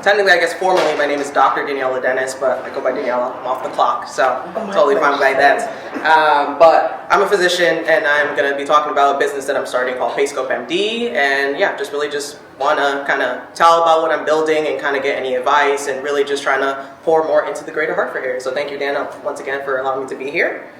technically, I guess formally, my name is Dr. Daniella Dennis, but I go by Daniella. I'm off the clock, so totally fine by that. But I'm a physician, and I'm going to be talking about a business that I'm starting called PayScopeMD, and yeah, just want to kind of tell about what I'm building and kind of get any advice, and really just trying to pour more into the greater Hartford area. So thank you, Dana, once again for allowing me to be here.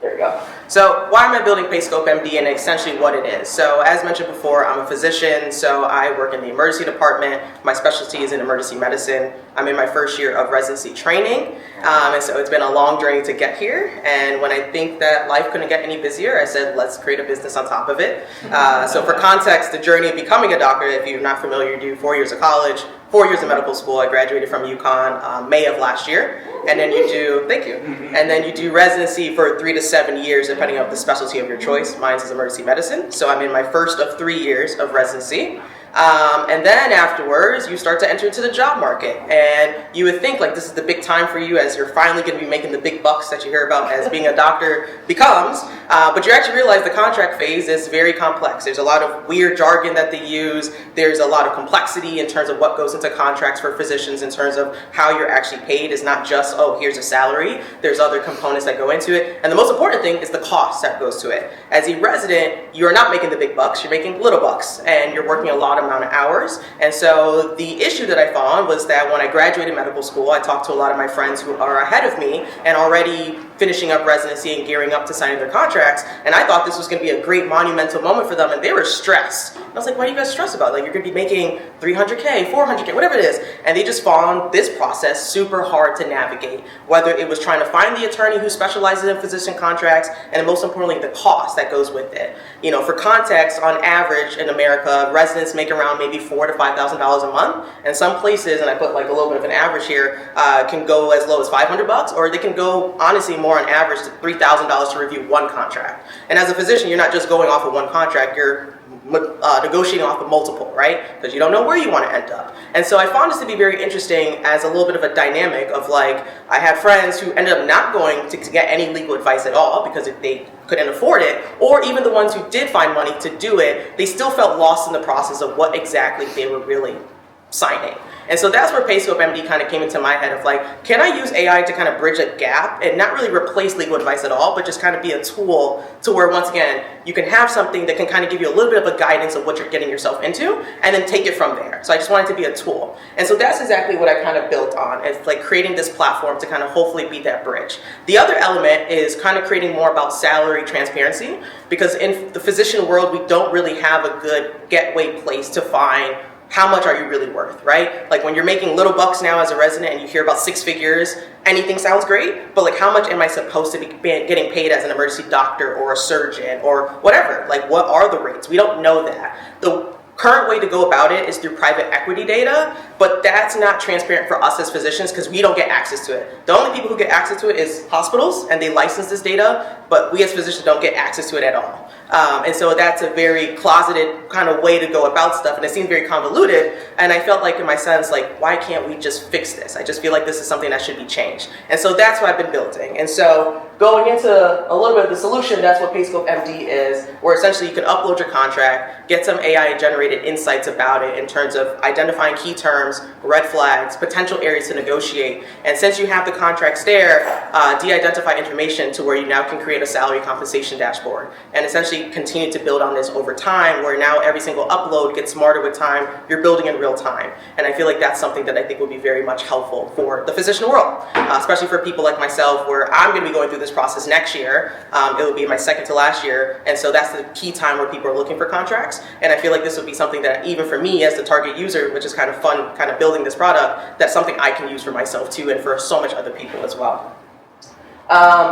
There we go. So why am I building PayScopeMD and essentially what it is? So as mentioned before, I'm a physician, so I work in the emergency department. My specialty is in emergency medicine. I'm in my first year of residency training, and so it's been a long journey to get here. And when I think that life couldn't get any busier, I said, let's create a business on top of it. So for context, the journey of becoming a doctor, if you're not familiar, you do 4 years of college, 4 years of medical school. I graduated from UConn May of last year. And then you do, thank you, and then you do residency for 3 to 7 years, depending on the specialty of your choice. Mine is emergency medicine, so I'm in my first of 3 years of residency. And then afterwards, you start to enter into the job market. And you would think like this is the big time for you, as you're finally going to be making the big bucks that you hear about as being a doctor becomes. But you actually realize the contract phase is very complex. There's a lot of weird jargon that they use. There's a lot of complexity in terms of what goes into contracts for physicians in terms of how you're actually paid. It's not just, oh, here's a salary. There's other components that go into it. And the most important thing is the cost that goes to it. As a resident, you're not making the big bucks. You're making little bucks. And you're working a lot of amount of hours. And so the issue that I found was that when I graduated medical school, I talked to a lot of my friends who are ahead of me and already finishing up residency and gearing up to signing their contracts. And I thought this was going to be a great monumental moment for them, and they were stressed. And I was like, what are you guys stressed about? Like, you're going to be making $300K, $400K, whatever it is. And they just found this process super hard to navigate, whether it was trying to find the attorney who specializes in physician contracts, and most importantly, the cost that goes with it. You know, for context, on average in America, residents make around maybe $4,000 to $5,000 a month. And some places, and I put like a little bit of an average here, can go as low as $500, or they can go honestly more on average to $3,000 to review one contract. And as a physician, you're not just going off of one contract, you're negotiating off of multiple, right? Because you don't know where you want to end up. And so I found this to be very interesting as a little bit of a dynamic of like, I had friends who ended up not going to get any legal advice at all because they couldn't afford it, or even the ones who did find money to do it, they still felt lost in the process of what exactly they were really signing. And so that's where PayScopeMD kind of came into my head of like, can I use AI to kind of bridge a gap and not really replace legal advice at all, but just kind of be a tool to where, once again, you can have something that can kind of give you a little bit of a guidance of what you're getting yourself into, and then take it from there. So I just wanted to be a tool. And so that's exactly what I kind of built on. It's like creating this platform to kind of hopefully be that bridge. The other element is kind of creating more about salary transparency, because in the physician world, we don't really have a good getaway place to find how much are you really worth, right? Like when you're making little bucks now as a resident and you hear about 6 figures, anything sounds great, but like how much am I supposed to be getting paid as an emergency doctor or a surgeon or whatever? Like what are the rates? We don't know that. The current way to go about it is through private equity data, but that's not transparent for us as physicians because we don't get access to it. The only people who get access to it is hospitals, and they license this data, but we as physicians don't get access to it at all. And so that's a very closeted kind of way to go about stuff, and it seems very convoluted, and I felt like in my sense, like, why can't we just fix this? I just feel like this is something that should be changed. And so that's what I've been building. And so going into a little bit of the solution, that's what PayScopeMD is, where essentially you can upload your contract, get some AI-generated insights about it in terms of identifying key terms, red flags, potential areas to negotiate. And since you have the contracts there, de-identify information to where you now can create a salary compensation dashboard. And essentially continue to build on this over time, where now every single upload gets smarter with time, you're building in real time. And I feel like that's something that I think will be very much helpful for the physician world, especially for people like myself, where I'm going to be going through this process next year. It will be my second to last year, and so that's the key time where people are looking for contracts. And I feel like this would be something that even for me as the target user, which is kind of fun, kind of building this product, that's something I can use for myself too, and for so much other people as well.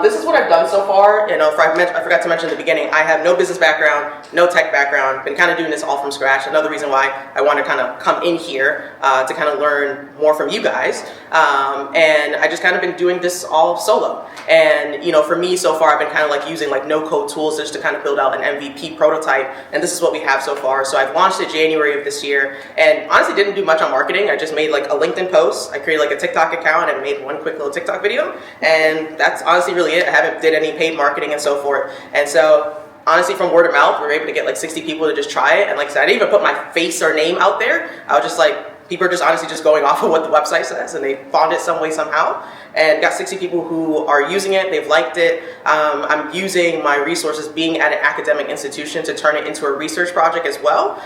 This is what I've done so far. You know, I forgot to mention at the beginning, I have no business background, no tech background, been kind of doing this all from scratch. Another reason why I want to kind of come in here to kind of learn more from you guys. And I just kind of been doing this all solo. And, you know, for me so far, I've been kind of like using like no-code tools just to kind of build out an MVP prototype. And this is what we have so far. So I've launched it January of this year, and honestly didn't do much on marketing. I just made like a LinkedIn post. I created like a TikTok account and made one quick little TikTok video. And that's honestly really it. I haven't did any paid marketing and so forth. And so honestly, from word of mouth, we were able to get like 60 people to just try it. And like I said, I didn't even put my face or name out there. I was just like, people are just honestly just going off of what the website says, and they found it some way, somehow, and got 60 people who are using it. They've liked it. I'm using my resources being at an academic institution to turn it into a research project as well.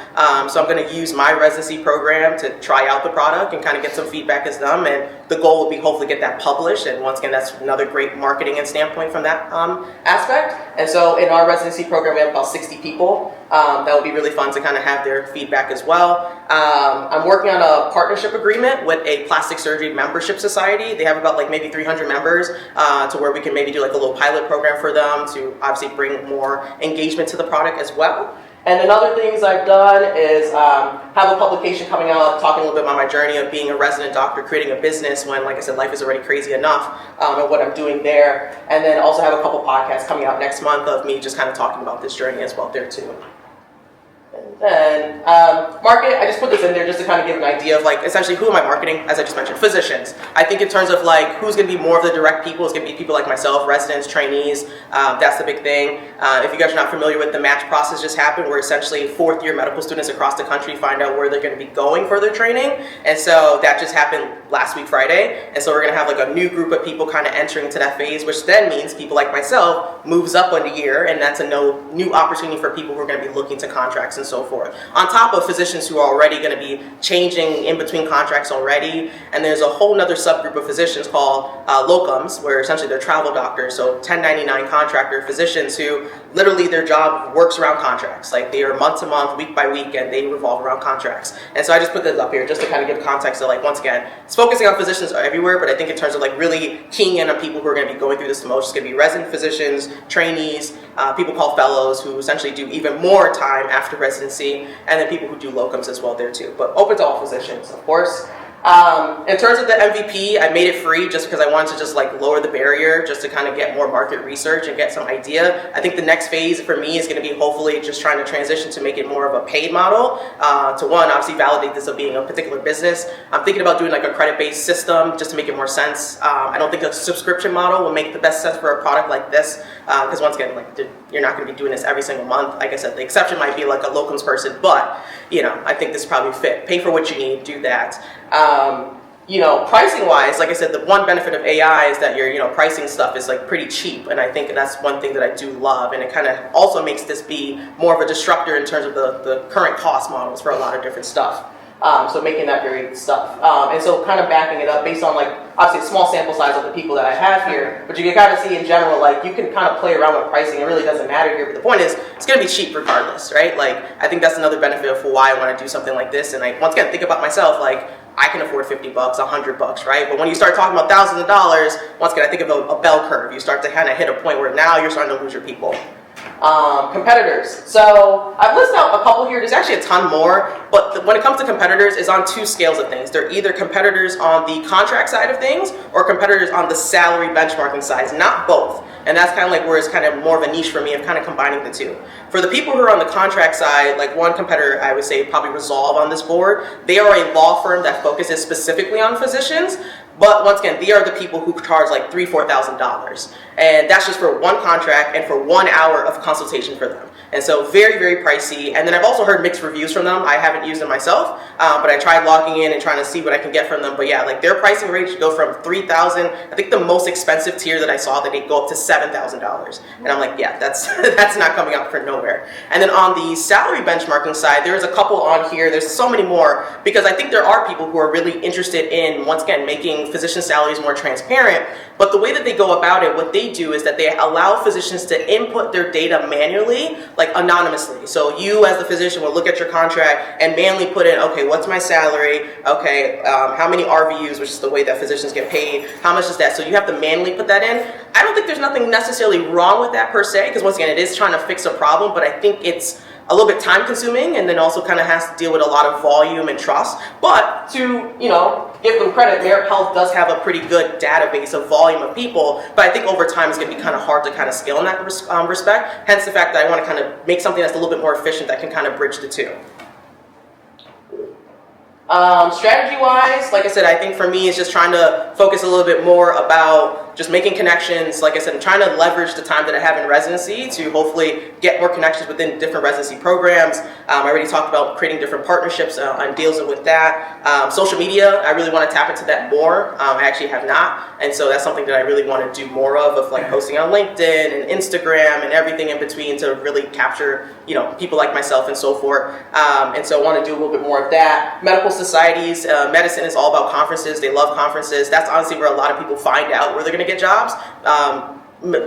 So I'm going to use my residency program to try out the product and kind of get some feedback as them. And the goal will be hopefully get that published. And once again, that's another great marketing and standpoint from that aspect. And so in our residency program, we have about 60 people. That would be really fun to kind of have their feedback as well. I'm working on a partnership agreement with a plastic surgery membership society. They have about like maybe 300 members to where we can maybe do like a little pilot program for them to obviously bring more engagement to the product as well. And then other things I've done is have a publication coming out talking a little bit about my journey of being a resident doctor, creating a business when, like I said, life is already crazy enough, and what I'm doing there. And then also have a couple podcasts coming out next month of me just kind of talking about this journey as well there too. And market, I just put this in there just to kind of give an idea of like essentially who am I marketing, as I just mentioned, physicians. I think in terms of like who's going to be more of the direct people, it's going to be people like myself, residents, trainees. That's the big thing. If you guys are not familiar with the match process just happened, where essentially fourth year medical students across the country find out where they're going to be going for their training. And so that just happened last week Friday. And so we're going to have like a new group of people kind of entering into that phase, which then means people like myself moves up on a year, and that's a new opportunity for people who are going to be looking to contracts and so forth. On top of physicians who are already going to be changing in between contracts already, and there's a whole nother subgroup of physicians called locums, where essentially they're travel doctors, so 1099 contractor physicians who literally their job works around contracts. Like they are month to month, week by week, and they revolve around contracts. And so I just put this up here just to kind of give context of like, once again, it's focusing on physicians everywhere, but I think in terms of like really keying in on people who are going to be going through this the most, it's going to be resident physicians, trainees, people called fellows who essentially do even more time after residency, and then people who do locums as well there too. But open to all physicians, of course. In terms of the MVP, I made it free just because I wanted to just like lower the barrier just to kind of get more market research and get some idea. I think the next phase for me is going to be hopefully just trying to transition to make it more of a paid model. To one, obviously validate this of being a particular business. I'm thinking about doing like a credit-based system just to make it more sense. I don't think a subscription model will make the best sense for a product like this because once again, like you're not going to be doing this every single month. Like I said, the exception might be like a locums person, but you know, I think this is probably fit. Pay for what you need, do that. You know, pricing wise, like I said, the one benefit of AI is that your, you know, pricing stuff is like pretty cheap, and I think that's one thing that I do love, and it kind of also makes this be more of a disruptor in terms of the current cost models for a lot of different stuff. So making that very stuff. And so kind of backing it up based on like, obviously a small sample size of the people that I have here, but you can kind of see in general, like you can kind of play around with pricing. It really doesn't matter here, but the point is it's going to be cheap regardless, right? Like I think that's another benefit of why I want to do something like this. And I, once again, think about myself, like I can afford $50, $100, right? But when you start talking about thousands of dollars, once again, I think of a bell curve. You start to kind of hit a point where now you're starting to lose your people. Competitors. So I've listed out a couple here. There's actually a ton more, but when it comes to competitors, it's on two scales of things. They're either competitors on the contract side of things or competitors on the salary benchmarking side, not both. And that's kind of like where it's kind of more of a niche for me of kind of combining the two. For the people who are on the contract side, like one competitor I would say probably Resolve on this board, they are a law firm that focuses specifically on physicians. But once again, they are the people who charge like $3,000, $4,000. And that's just for one contract and for 1 hour of consultation for them. And so very, very pricey. And then I've also heard mixed reviews from them. I haven't used them myself, but I tried logging in and trying to see what I can get from them. But yeah, like their pricing range go from $3,000. I think the most expensive tier that I saw that they go up to $7,000. And I'm like, yeah, that's not coming out for nowhere. And then on the salary benchmarking side, there's a couple on here. There's so many more because I think there are people who are really interested in, once again, making physician salaries more transparent. But the way that they go about it, what they do is that they allow physicians to input their data manually, like anonymously. So you as the physician will look at your contract and manually put in, okay, what's my salary? Okay, how many RVUs, which is the way that physicians get paid? How much is that? So you have to manually put that in. I don't think there's nothing necessarily wrong with that per se, because once again, it is trying to fix a problem, but I think it's a little bit time consuming and then also kind of has to deal with a lot of volume and trust. But to, you know, give them credit, Merit Health does have a pretty good database of volume of people, but I think over time it's going to be kind of hard to kind of scale in that respect. Hence the fact that I want to kind of make something that's a little bit more efficient that can kind of bridge the two. Strategy-wise, like I said, I think for me it's just trying to focus a little bit more about just making connections. Like I said, I'm trying to leverage the time that I have in residency to hopefully get more connections within different residency programs. I already talked about creating different partnerships and deals with that. Social media, I really want to tap into that more. I actually have not, and so that's something that I really want to do more of like posting on LinkedIn and Instagram and everything in between to really capture, people like myself and so forth. And so I want to do a little bit more of that. Medical societies, medicine is all about conferences. They love conferences. That's honestly where a lot of people find out where they're going to get jobs.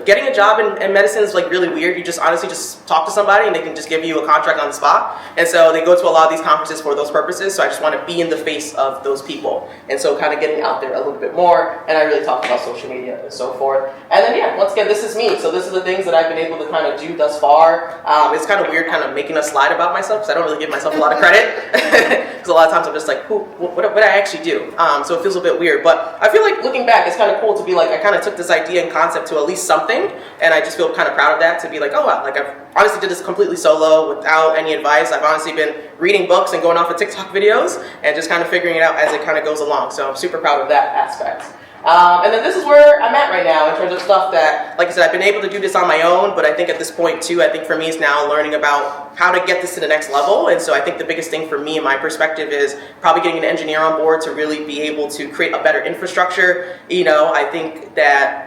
Getting a job in medicine is like really weird. You just honestly just talk to somebody and they can just give you a contract on the spot. And so they go to a lot of these conferences for those purposes. So I just want to be in the face of those people. And so kind of getting out there a little bit more. And I really talk about social media and so forth. And then once again, this is me. So this is the things that I've been able to kind of do thus far. It's kind of weird kind of making a slide about myself because I don't really give myself a lot of credit. Because a lot of times I'm just like, what I actually do? So it feels a bit weird. But I feel like looking back, it's kind of cool to be like, I kind of took this idea and concept to at least something, and I just feel kind of proud of that, to be like, oh wow, like I've honestly did this completely solo without any advice. I've honestly been reading books and going off of TikTok videos and just kind of figuring it out as it kind of goes along. So I'm super proud of that aspect. And then this is where I'm at right now in terms of stuff that, like I said, I've been able to do this on my own, but I think at this point too, I think for me is now learning about how to get this to the next level. And so I think the biggest thing for me in my perspective is probably getting an engineer on board to really be able to create a better infrastructure. I think that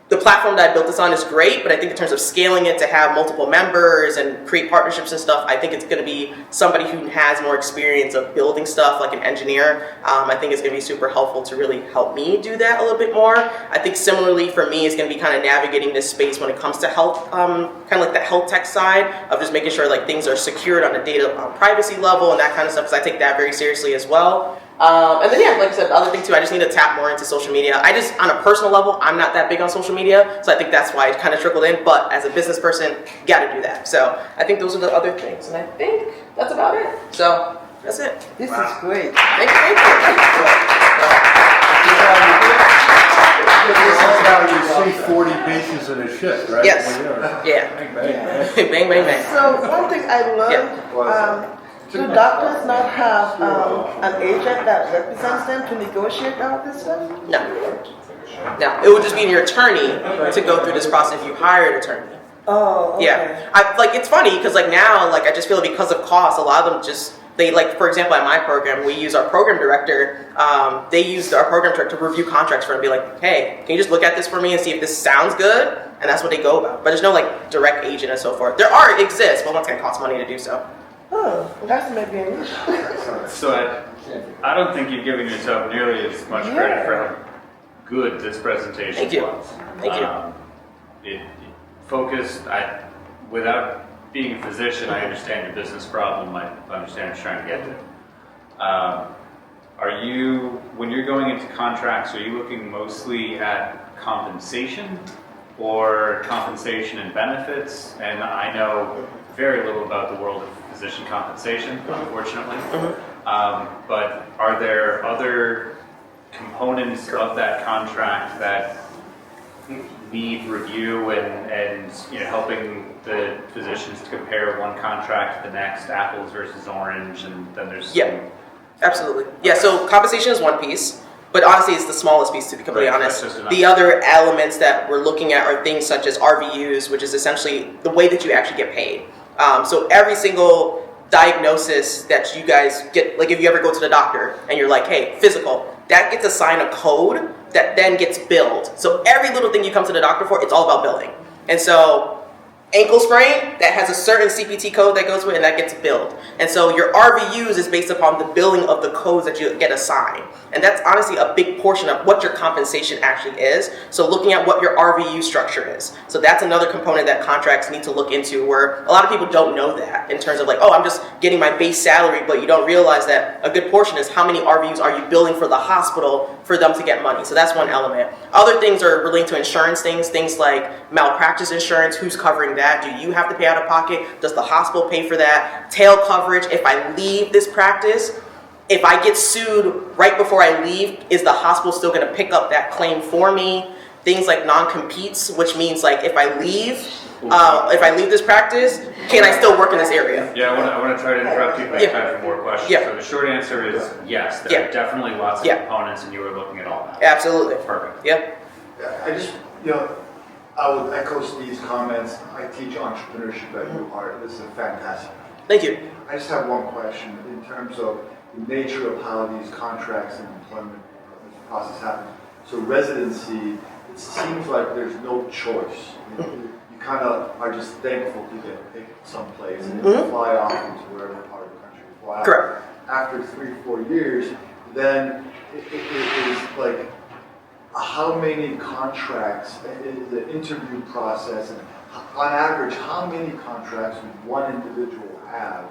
the platform that I built this on is great, but I think in terms of scaling it to have multiple members and create partnerships and stuff, I think it's going to be somebody who has more experience of building stuff, like an engineer. I think it's going to be super helpful to really help me do that a little bit more. I think similarly for me, it's going to be kind of navigating this space when it comes to health, kind of like the health tech side of just making sure like things are secured on a data privacy level and that kind of stuff, because I take that very seriously as well. And then like I said, the other thing too, I just need to tap more into social media. On a personal level, I'm not that big on social media, so I think that's why it kind of trickled in, but as a business person, gotta do that. So I think those are the other things, and I think that's about it. So that's it. This is great. Thank you. This is how you see 40 patients in a shift, right? Yes. Yeah. Bang, bang, bang. Bang, bang, bang. So one thing I learned, do doctors not have an agent that represents them to negotiate all this stuff? No. It would just be your attorney to go through this process if you hire an attorney. Oh, okay. Yeah. It's funny because now, I just feel because of cost, a lot of them they for example, at my program, we use our program director. They use our program director to review contracts for and be like, hey, can you just look at this for me and see if this sounds good? And that's what they go about. But there's no direct agent and so forth. There exists, but it's going to cost money to do so. Oh, that's maybe an issue. So I don't think you've given yourself nearly as much credit for how good this presentation was. Thank you. It focused, without being a physician, I understand your business problem, I understand what you're trying to get to. When you're going into contracts, are you looking mostly at compensation or compensation and benefits? And I know very little about the world of physician compensation, unfortunately. But are there other components of that contract that need review and helping the physicians to compare one contract to the next, apples versus orange, and then there's Absolutely. Yeah, so compensation is one piece, but honestly it's the smallest piece, to be completely honest. Just The other elements that we're looking at are things such as RVUs, which is essentially the way that you actually get paid. So every single diagnosis that you guys get, if you ever go to the doctor and you're like, hey, physical, that gets assigned a code that then gets billed. So every little thing you come to the doctor for, it's all about billing. And so ankle sprain, that has a certain CPT code that goes with it, and that gets billed. And so your RVUs is based upon the billing of the codes that you get assigned. And that's honestly a big portion of what your compensation actually is. So looking at what your RVU structure is. So that's another component that contracts need to look into, where a lot of people don't know that in terms of I'm just getting my base salary, but you don't realize that a good portion is how many RVUs are you billing for the hospital for them to get money. So that's one element. Other things are relating to insurance things like malpractice insurance, who's covering that? Do you have to pay out of pocket? Does the hospital pay for that? Tail coverage, if I leave this practice, if I get sued right before I leave, is the hospital still going to pick up that claim for me? Things like non-competes, which means if I leave this practice, can I still work in this area? Yeah, I want to try to interrupt you, but I have time for more questions. Yeah. So the short answer is yes, there are definitely lots of components, and you were looking at all that. Absolutely. Perfect. Yep. I just, you know, I would echo Steve's comments. I teach entrepreneurship at UART. This is a fantastic. Thank you. I just have one question in terms of the nature of how these contracts and employment process happen. So residency, it seems like there's no choice. You kind of are just thankful to get picked someplace and you fly off into wherever part of the country you fly. Correct. After 3-4 years, then it is like how many contracts, the interview process, and on average, how many contracts would one individual have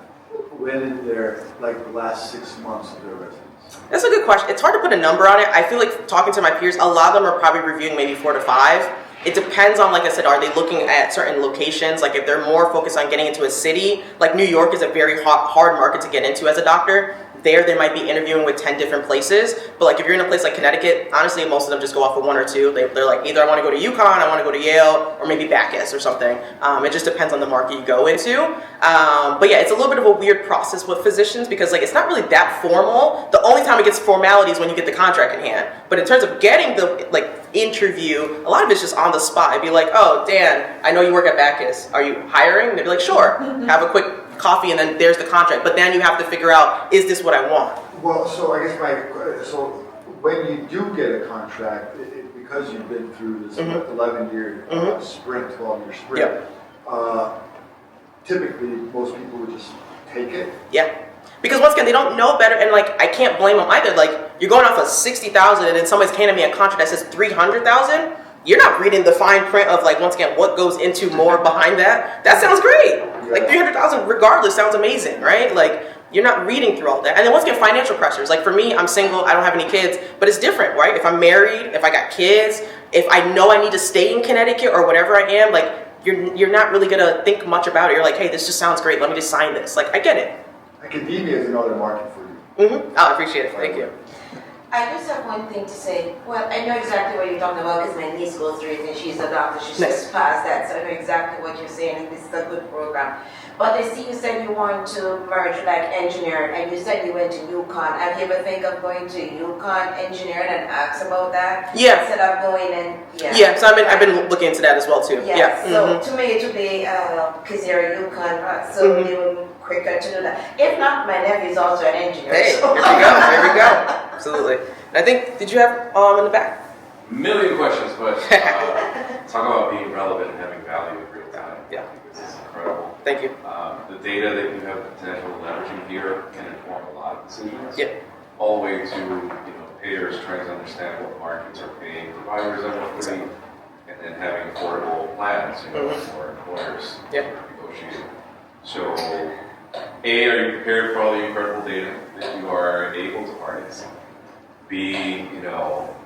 within their like the last 6 months of their residence? That's a good question. It's hard to put a number on it. I feel like talking to my peers, a lot of them are probably reviewing maybe 4 to 5. It depends on, like I said, are they looking at certain locations? Like if they're more focused on getting into a city, like New York is a very hard market to get into as a doctor. They might be interviewing with 10 different places. But like if you're in a place like Connecticut, honestly, most of them just go off of 1 or 2. They're like, either I want to go to UConn, I want to go to Yale, or maybe Bacchus or something. It just depends on the market you go into. But yeah, it's a little bit of a weird process with physicians because like it's not really that formal. The only time it gets formality is when you get the contract in hand. But in terms of getting the like interview, a lot of it's just on the spot. I'd be like, oh, Dan, I know you work at Bacchus. Are you hiring? And they'd be like, sure. Have a quick coffee and then there's the contract. But then you have to figure out, is this what I want? Well, so I guess so when you do get a contract, because you've been through this 11-year sprint, 12-year sprint, typically most people would just take it. Yeah. Because once again, they don't know better, and like I can't blame them either. Like you're going off of 60,000, and then somebody's handing me a contract that says 300,000. You're not reading the fine print of like once again what goes into more behind that. That sounds great. Like 300,000, regardless, sounds amazing, right? Like you're not reading through all that. And then once again, financial pressures. Like for me, I'm single, I don't have any kids, but it's different, right? If I'm married, if I got kids, if I know I need to stay in Connecticut or whatever I am, like you're not really gonna think much about it. You're like, hey, this just sounds great. Let me just sign this. Like I get it. Academia is another market for you. Oh, I appreciate it. Thank you. I just have one thing to say. Well, I know exactly what you're talking about because my niece goes through it and she's a doctor. She's just passed that, so I know exactly what you're saying, and this is a good program. But I see you said you want to merge like engineering, and you said you went to UConn. Have you ever think of going to UConn engineering and ask about that? Yeah. Instead of going and Yeah. So I've been looking into that as well too. Yeah. So to me it would be because you're a UConn, so they will quicker to do that. If not, my nephew is also an engineer. Hey, so. here we go. There we go. Absolutely. And I think, did you have in the back? Million questions, but talk about being relevant and having value in real time. Yeah. I think this is incredible. Thank you. The data that you have the potential of leveraging here can inform a lot of decisions. Yeah. All the way to payers trying to understand what markets are paying providers on free, and then having affordable plans for employers Yeah. negotiate. So, A, are you prepared for all the incredible data that you are able to harness? B,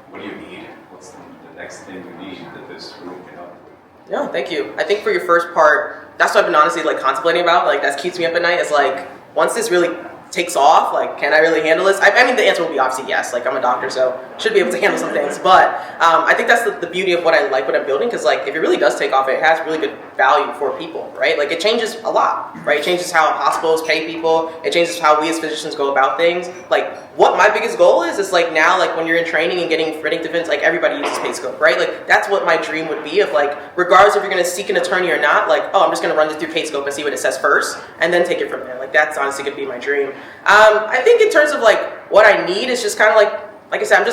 what do you need? What's the next thing you need that this room can help with? No, thank you. I think for your first part, that's what I've been honestly like contemplating about. Like that keeps me up at night. Is like once this really takes off, like can I really handle this? I mean, the answer will be obviously yes. Like I'm a doctor, so should be able to handle some things. But I think that's the beauty of what I like what I'm building, because like if it really does take off, it has really good value for people, right? Like it changes a lot, right? It changes how hospitals pay people. It changes how we as physicians go about things. Like what my biggest goal is like now, like when you're in training and getting predictive defense, like everybody uses PayScope, right? Like that's what my dream would be of like, regardless if you're going to seek an attorney or not, like, oh, I'm just going to run this through PayScope and see what it says first, and then take it from there. Like that's honestly going to be my dream. I think in terms of like what I need is just kind of like I said, I'm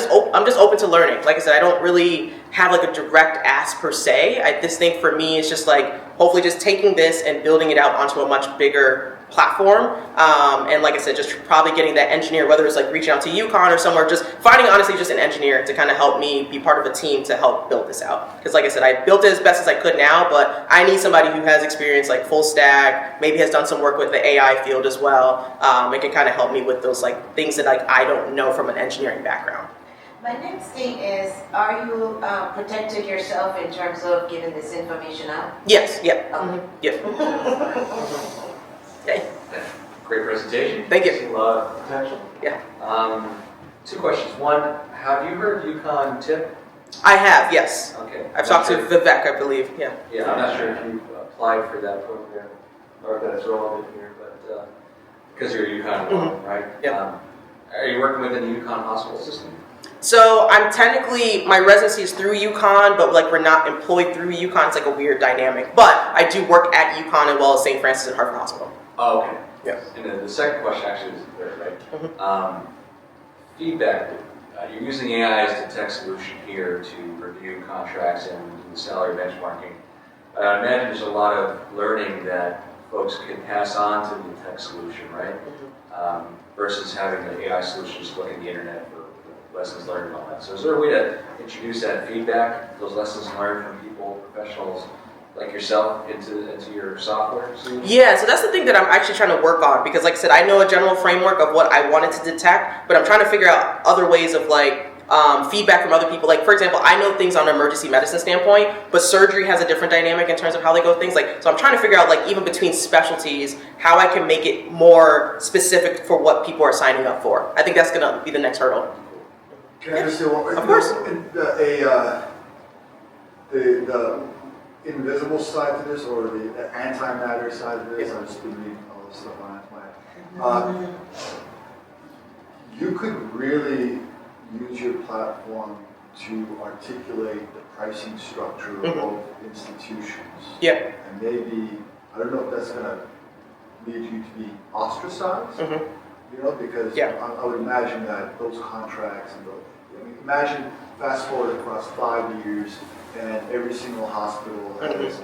just open to learning. Like I said, I don't really have like a direct ask per se. This thing for me is just like hopefully just taking this and building it out onto a much bigger platform. And like I said, just probably getting that engineer, whether it's like reaching out to UConn or somewhere, just finding honestly just an engineer to kind of help me be part of a team to help build this out. Because like I said, I built it as best as I could now, but I need somebody who has experience like full stack, maybe has done some work with the AI field as well, and can kind of help me with those like things that like I don't know from an engineering background. My next thing is, are you protected yourself in terms of giving this information out? Yes, yeah. Okay. Yeah. Okay. Great presentation. Thank you. See a lot of potential. Yeah. 2 questions. One, have you heard UConn tip? I have, yes. Okay. I've talked to Vivek, I believe. Yeah. Yeah, I'm not sure if you applied for that program or that it's relevant here, but because you're a UConn alum, right? Yeah. Are you working within the UConn hospital system? So I'm technically, my residency is through UConn, but like we're not employed through UConn. It's like a weird dynamic. But I do work at UConn as well as St. Francis and Harvard Hospital. Oh, okay. Yes. And then the second question actually is there, right? Feedback. You're using AI as the tech solution here to review contracts and do the salary benchmarking. I imagine there's a lot of learning that folks can pass on to the tech solution, right? Versus having the AI solution just looking at the internet for lessons learned and all that. So is there a way to introduce that feedback, those lessons learned from people, professionals like yourself, into your software solution? Yeah, so that's the thing that I'm actually trying to work on, because like I said, I know a general framework of what I wanted to detect, but I'm trying to figure out other ways of like feedback from other people. Like, for example, I know things on an emergency medicine standpoint, but surgery has a different dynamic in terms of how they go things. Like, so I'm trying to figure out, like, even between specialties, how I can make it more specific for what people are signing up for. I think that's going to be the next hurdle. Can I just say one more? Of course. The invisible side to this, or the antimatter side to this, I've just been reading all this stuff on antimatter. You could really use your platform to articulate the pricing structure of both institutions. Yeah. And maybe, I don't know if that's going to lead you to be ostracized, you know, because I would imagine that those contracts, imagine fast forward across 5 years and every single hospital has,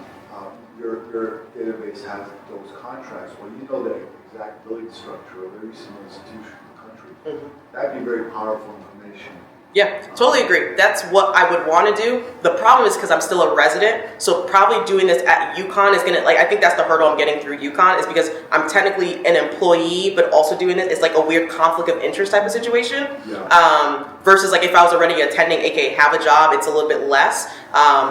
your database has those contracts. Well, you know the exact billing structure of every single institution in the country. That'd be very powerful information. Yeah, totally agree. That's what I would want to do. The problem is because I'm still a resident, so probably doing this at UConn is going to, like, I think that's the hurdle I'm getting through UConn, is because I'm technically an employee, but also doing this. It's like a weird conflict of interest type of situation. Versus like if I was already attending, aka have a job, it's a little bit less.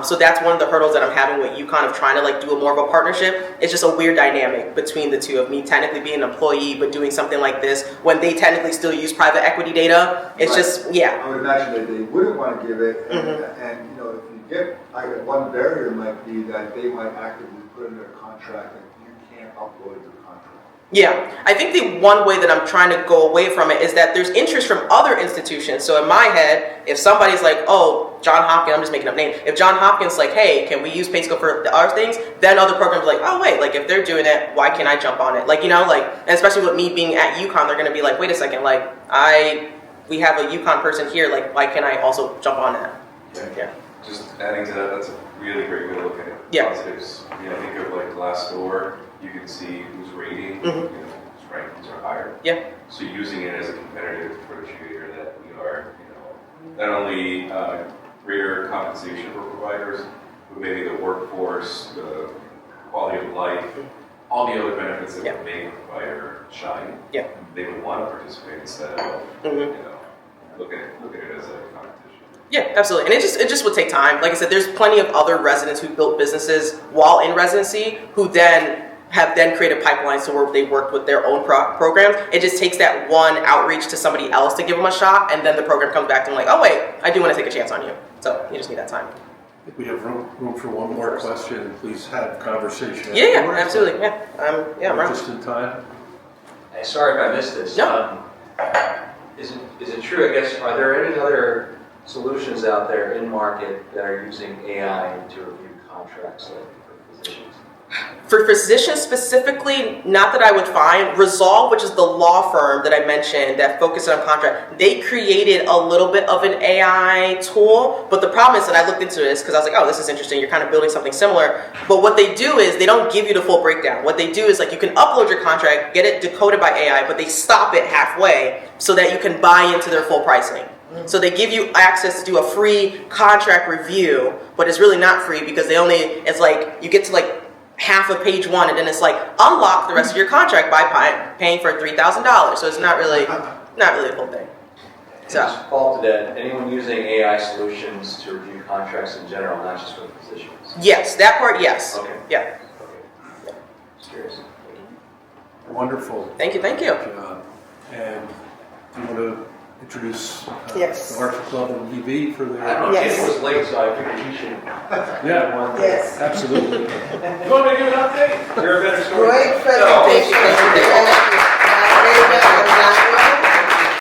So that's one of the hurdles that I'm having with UConn of trying to like do a more of a partnership. It's just a weird dynamic between the two of me technically being an employee, but doing something like this when they technically still use private equity data. It's just, I would imagine that they wouldn't want to give it, and you know, if you get, one barrier might be that they might actively put in their contract that you can't upload your contract. Yeah, I think the one way that I'm trying to go away from it is that there's interest from other institutions. So in my head, if somebody's like, oh, John Hopkins, I'm just making up names. If John Hopkins like, hey, can we use PayScope for the other things? Then other programs are like, oh wait, like if they're doing it, why can't I jump on it? Like, you know, like, and especially with me being at UConn, they're going to be like, wait a second, like we have a UConn person here, like why can't I also jump on that? Yeah. Just adding to that, that's a really great way to look at it. Yeah. Positives. You know, think of like Glassdoor. You can see who's rating, you know, whose rankings are higher. Yeah. So using it as a competitive differentiator that we are, you know, not only greater compensation for providers, but maybe the workforce, the quality of life, all the other benefits that would make a provider shine. Yeah. They would want to participate instead of, you know, look at it as a competition. Yeah, absolutely. And it just would take time. Like I said, there's plenty of other residents who built businesses while in residency who then have created pipelines to where they worked with their own programs. It just takes that one outreach to somebody else to give them a shot, and then the program comes back to them like, oh wait, I do want to take a chance on you. So you just need that time. I think we have room for one more question. Please have conversation. Yeah, absolutely. Yeah, I'm around. Just in time. Hey, sorry if I missed this. No. Is it true, I guess, are there any other solutions out there in market that are using AI to review contracts like for physicians? For physicians specifically, not that I would find. Resolve, which is the law firm that I mentioned that focuses on contract, they created a little bit of an AI tool, but the problem is that I looked into this because I was like, oh, this is interesting, you're kind of building something similar, but what they do is they don't give you the full breakdown. What they do is like you can upload your contract, get it decoded by AI, but they stop it halfway so that you can buy into their full pricing. So they give you access to do a free contract review, but it's really not free because it's like you get to like half of page one, and then it's like unlock the rest of your contract by paying for $3,000. So it's not really a full thing. So Just Paul, to that, anyone using AI solutions to review contracts in general, not just for physicians? yes, that part, yes. Okay. Yeah. Okay. Just curious. Wonderful. Thank you. Good job. And do you want to introduce Yes. the Hartford Club and DB for their... I don't know, Yes. it was late, so I figured you should. Yeah, Yes. absolutely. You want me to give an update? You're a better story. Great presentation.